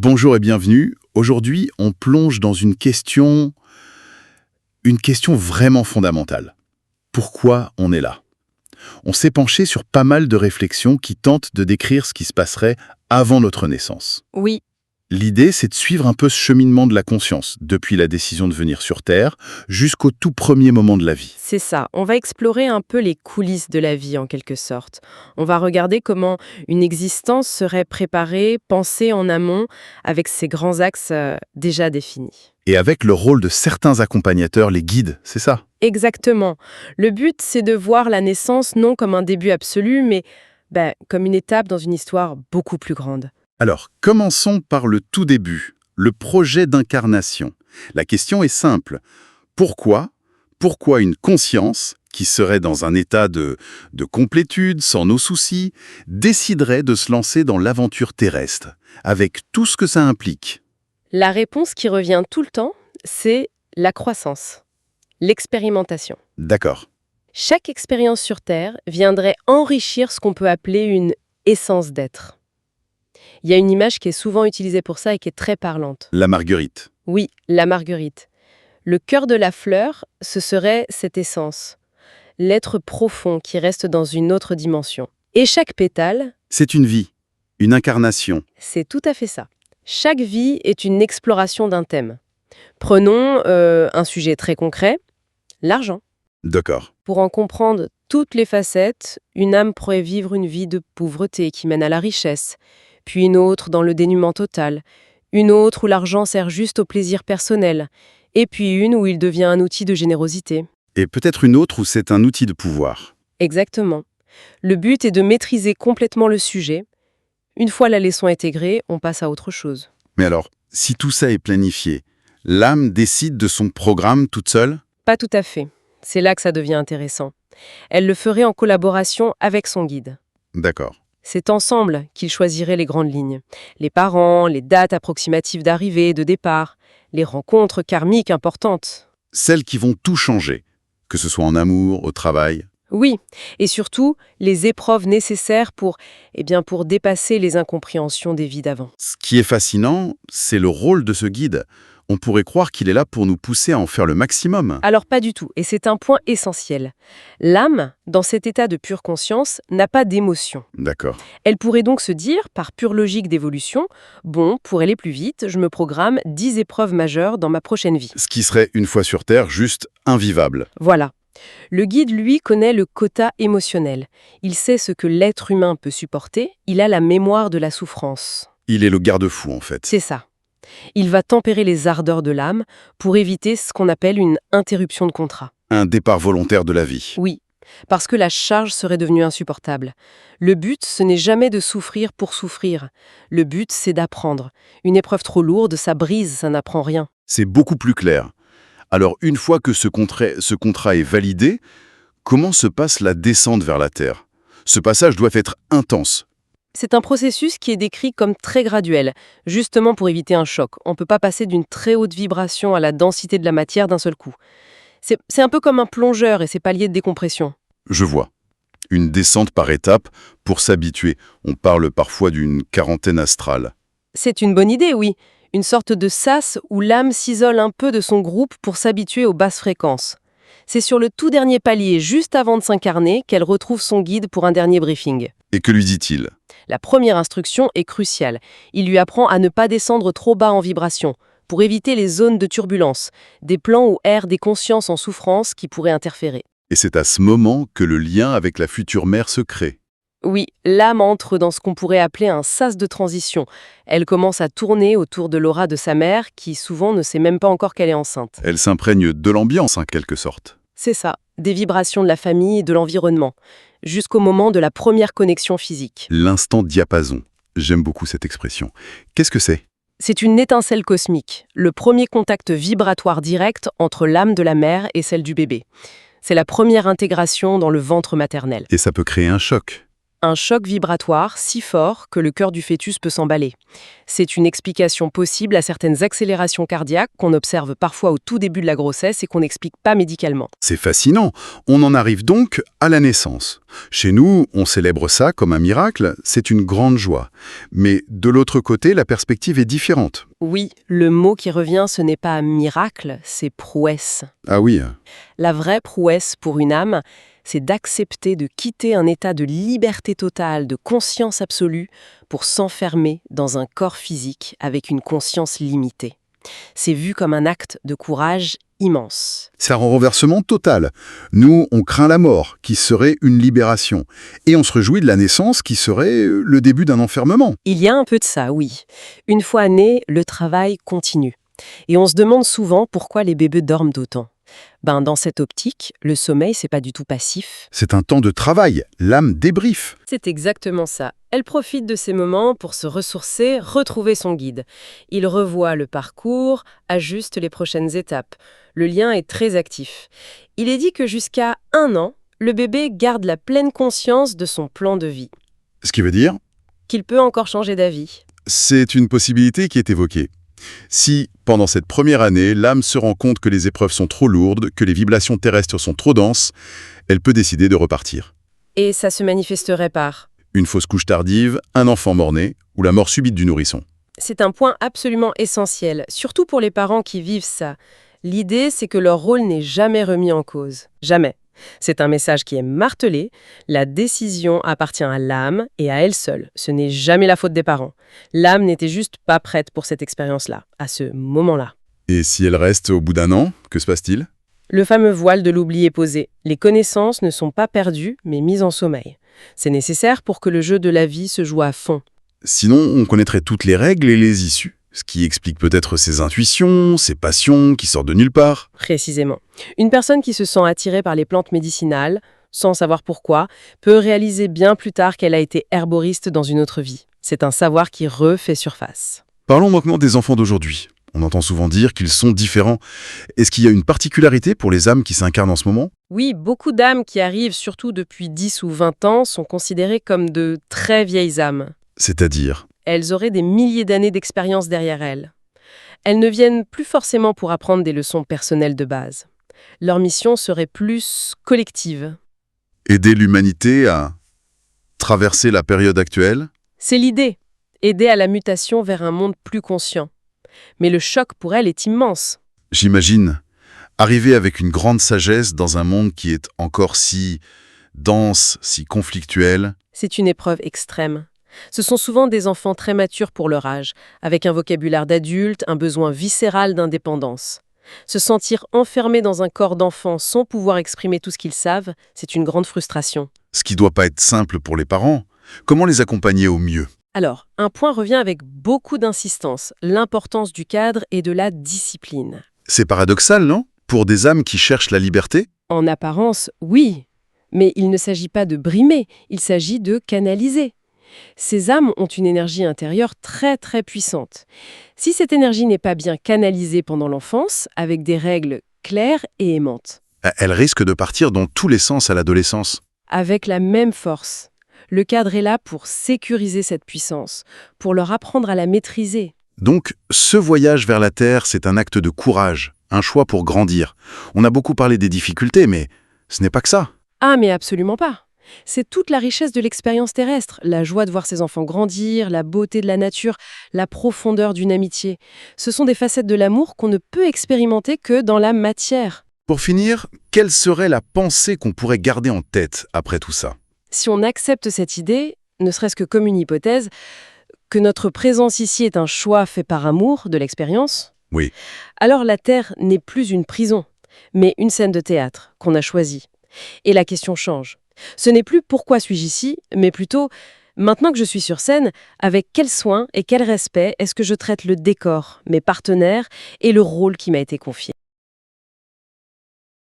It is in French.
Bonjour et bienvenue. Aujourd'hui, on plonge dans une question vraiment fondamentale. Pourquoi on est là? On s'est penché sur pas mal de réflexions qui tentent de décrire ce qui se passerait avant notre naissance. Oui, L'idée, c'est de suivre un peu ce cheminement de la conscience, depuis la décision de venir sur Terre jusqu'au tout premier moment de la vie. c'est ça. On va explorer un peu les coulisses de la vie en quelque sorte. On va regarder comment une existence serait préparée, pensée en amont, avec ses grands axes déjà définis. Et avec le rôle de certains accompagnateurs, les guides, c'est ça? Exactement. Le but, c'est de voir la naissance non comme un début absolu, mais comme une étape dans une histoire beaucoup plus grande. Alors, commençons par le tout début, le projet d'incarnation. La question est simple. Pourquoi une conscience, qui serait dans un état de complétude, sans nos soucis, déciderait de se lancer dans l'aventure terrestre, avec tout ce que ça implique? La réponse qui revient tout le temps, c'est la croissance, l'expérimentation. D'accord. Chaque expérience sur Terre viendrait enrichir ce qu'on peut appeler une essence d'être. Il y a une image qui est souvent utilisée pour ça et qui est très parlante. La marguerite. Oui, la marguerite. Le cœur de la fleur, ce serait cette essence, l'être profond qui reste dans une autre dimension. Et chaque pétale, C'est une vie, une incarnation. c'est tout à fait ça. Chaque vie est une exploration d'un thème. Prenons un sujet très concret, l'argent. D'accord. Pour en comprendre toutes les facettes, une âme pourrait vivre une vie de pauvreté qui mène à la richesse, puis une autre dans le dénuement total, une autre où l'argent sert juste au plaisir personnel, et puis une où il devient un outil de générosité. Et peut-être une autre où c'est un outil de pouvoir. Exactement. Le but est de maîtriser complètement le sujet. Une fois la leçon intégrée, on passe à autre chose. Mais alors, si tout ça est planifié, l'âme décide de son programme toute seule? Pas tout à fait. C'est là que ça devient intéressant. Elle le ferait en collaboration avec son guide. D'accord. C'est ensemble qu'ils choisiraient les grandes lignes. Les parents, les dates approximatives d'arrivée et de départ, les rencontres karmiques importantes. Celles qui vont tout changer, que ce soit en amour, au travail. Oui, et surtout, les épreuves nécessaires pour dépasser les incompréhensions des vies d'avant. Ce qui est fascinant, c'est le rôle de ce guide. On pourrait croire qu'il est là pour nous pousser à en faire le maximum. Alors pas du tout, et c'est un point essentiel. L'âme, dans cet état de pure conscience, n'a pas d'émotion. D'accord. Elle pourrait donc se dire, par pure logique d'évolution, bon, pour aller plus vite, je me programme 10 épreuves majeures dans ma prochaine vie. Ce qui serait, une fois sur Terre, juste invivable. Voilà. Le guide, lui, connaît le quota émotionnel. Il sait ce que l'être humain peut supporter, il a la mémoire de la souffrance. Il est le garde-fou, en fait. C'est ça. Il va tempérer les ardeurs de l'âme pour éviter ce qu'on appelle une interruption de contrat. Un départ volontaire de la vie. Oui, parce que la charge serait devenue insupportable. Le but, ce n'est jamais de souffrir pour souffrir. Le but, c'est d'apprendre. Une épreuve trop lourde, ça brise, ça n'apprend rien. C'est beaucoup plus clair. Alors, une fois que ce contrat est validé, comment se passe la descente vers la Terre? Ce passage doit être intense. C'est un processus qui est décrit comme très graduel, justement pour éviter un choc. On ne peut pas passer d'une très haute vibration à la densité de la matière d'un seul coup. C'est un peu comme un plongeur et ses paliers de décompression. Je vois. Une descente par étapes pour s'habituer. On parle parfois d'une quarantaine astrale. C'est une bonne idée, oui. Une sorte de sas où l'âme s'isole un peu de son groupe pour s'habituer aux basses fréquences. C'est sur le tout dernier palier, juste avant de s'incarner, qu'elle retrouve son guide pour un dernier briefing. Et que lui dit-il? La première instruction est cruciale. Il lui apprend à ne pas descendre trop bas en vibration, pour éviter les zones de turbulence, des plans où errent des consciences en souffrance qui pourraient interférer. Et c'est à ce moment que le lien avec la future mère se crée. Oui, l'âme entre dans ce qu'on pourrait appeler un sas de transition. Elle commence à tourner autour de l'aura de sa mère, qui souvent ne sait même pas encore qu'elle est enceinte. Elle s'imprègne de l'ambiance, en quelque sorte. C'est ça, des vibrations de la famille et de l'environnement, jusqu'au moment de la première connexion physique. L'instant diapason. J'aime beaucoup cette expression. Qu'est-ce que c'est? C'est une étincelle cosmique, le premier contact vibratoire direct entre l'âme de la mère et celle du bébé. C'est la première intégration dans le ventre maternel. Et ça peut créer un choc. Un choc vibratoire si fort que le cœur du fœtus peut s'emballer. C'est une explication possible à certaines accélérations cardiaques qu'on observe parfois au tout début de la grossesse et qu'on n'explique pas médicalement. C'est fascinant. On en arrive donc à la naissance. Chez nous, on célèbre ça comme un miracle, c'est une grande joie. Mais de l'autre côté, la perspective est différente. Oui, le mot qui revient, ce n'est pas miracle, c'est prouesse. Ah oui, La vraie prouesse pour une âme, c'est d'accepter de quitter un état de liberté totale, de conscience absolue, pour s'enfermer dans un corps physique avec une conscience limitée. C'est vu comme un acte de courage immense. c'est un renversement total. Nous, on craint la mort, qui serait une libération. Et on se réjouit de la naissance, qui serait le début d'un enfermement. Il y a un peu de ça, oui. Une fois né, le travail continue. Et on se demande souvent pourquoi les bébés dorment d'autant. Dans cette optique, le sommeil, c'est pas du tout passif. C'est un temps de travail, l'âme débriefe. C'est exactement ça. Elle profite de ces moments pour se ressourcer, retrouver son guide. Il revoit le parcours, ajuste les prochaines étapes. Le lien est très actif. Il est dit que jusqu'à 1 an, le bébé garde la pleine conscience de son plan de vie, Ce qui veut dire, qu'il peut encore changer d'avis. c'est une possibilité qui est évoquée. Si, pendant cette première année, l'âme se rend compte que les épreuves sont trop lourdes, que les vibrations terrestres sont trop denses, elle peut décider de repartir. Et ça se manifesterait par... Une fausse couche tardive, un enfant mort-né ou la mort subite du nourrisson. C'est un point absolument essentiel, surtout pour les parents qui vivent ça. L'idée, c'est que leur rôle n'est jamais remis en cause. Jamais. C'est un message qui est martelé. La décision appartient à l'âme et à elle seule. Ce n'est jamais la faute des parents. L'âme n'était juste pas prête pour cette expérience-là, à ce moment-là. Et si elle reste au bout d'un an, que se passe-t-il ? Le fameux voile de l'oubli est posé. Les connaissances ne sont pas perdues, mais mises en sommeil. C'est nécessaire pour que le jeu de la vie se joue à fond. Sinon, on connaîtrait toutes les règles et les issues. Ce qui explique peut-être ses intuitions, ses passions qui sortent de nulle part. Précisément. Une personne qui se sent attirée par les plantes médicinales, sans savoir pourquoi, peut réaliser bien plus tard qu'elle a été herboriste dans une autre vie. C'est un savoir qui refait surface. Parlons maintenant des enfants d'aujourd'hui. On entend souvent dire qu'ils sont différents. Est-ce qu'il y a une particularité pour les âmes qui s'incarnent en ce moment ? Oui, beaucoup d'âmes qui arrivent, surtout depuis 10 ou 20 ans, sont considérées comme de très vieilles âmes. C'est-à-dire ? Elles auraient des milliers d'années d'expérience derrière elles. Elles ne viennent plus forcément pour apprendre des leçons personnelles de base. Leur mission serait plus collective. Aider l'humanité à traverser la période actuelle ? C'est l'idée, aider à la mutation vers un monde plus conscient. Mais le choc pour elles est immense. J'imagine. Arriver avec une grande sagesse dans un monde qui est encore si dense, si conflictuel. C'est une épreuve extrême. Ce sont souvent des enfants très matures pour leur âge, avec un vocabulaire d'adulte, un besoin viscéral d'indépendance. Se sentir enfermé dans un corps d'enfant sans pouvoir exprimer tout ce qu'ils savent, c'est une grande frustration. Ce qui doit pas être simple pour les parents. Comment les accompagner au mieux ? Alors, un point revient avec beaucoup d'insistance, l'importance du cadre et de la discipline. C'est paradoxal, non ? Pour des âmes qui cherchent la liberté ? En apparence, oui, mais il ne s'agit pas de brimer, il s'agit de canaliser. Ces âmes ont une énergie intérieure très très puissante. Si cette énergie n'est pas bien canalisée pendant l'enfance, avec des règles claires et aimantes, Elles risquent de partir dans tous les sens à l'adolescence. avec la même force, le cadre est là pour sécuriser cette puissance, pour leur apprendre à la maîtriser. Donc, ce voyage vers la Terre, c'est un acte de courage, un choix pour grandir. On a beaucoup parlé des difficultés, mais ce n'est pas que ça. Ah, mais absolument pas. C'est toute la richesse de l'expérience terrestre, la joie de voir ses enfants grandir, la beauté de la nature, la profondeur d'une amitié. Ce sont des facettes de l'amour qu'on ne peut expérimenter que dans la matière. Pour finir, quelle serait la pensée qu'on pourrait garder en tête après tout ça ? Si on accepte cette idée, ne serait-ce que comme une hypothèse, que notre présence ici est un choix fait par amour de l'expérience, Oui. alors la Terre n'est plus une prison, mais une scène de théâtre qu'on a choisie. Et la question change. Ce n'est plus pourquoi suis-je ici, mais plutôt maintenant que je suis sur scène, avec quel soin et quel respect est-ce que je traite le décor, mes partenaires et le rôle qui m'a été confié.